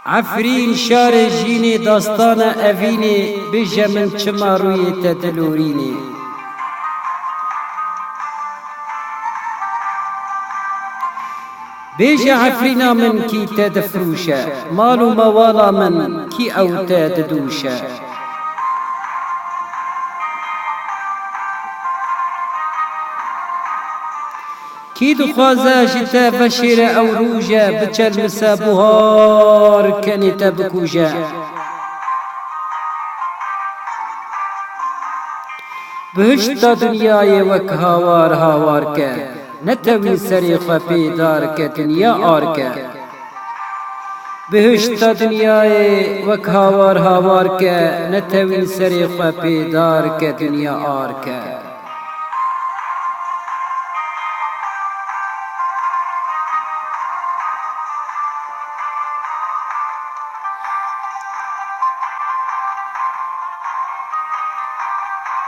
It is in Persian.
عفرین شار جین داستان اوینه بجه من چما روی تدلورینه بجه عفرینا من کی تدفروشه مال و موالا من کی او تددوشه کی دخوازه جتا بشیر او روژه بچل مسابوهار کنی تبکوژه بهشتا دنیای وک هاوار هاوار که نتوین سری خوا پیدار که دنیا آر که بهشتا دنیای وک هاوار هاوار که نتوین سری خوا پیدار که دنیا آر که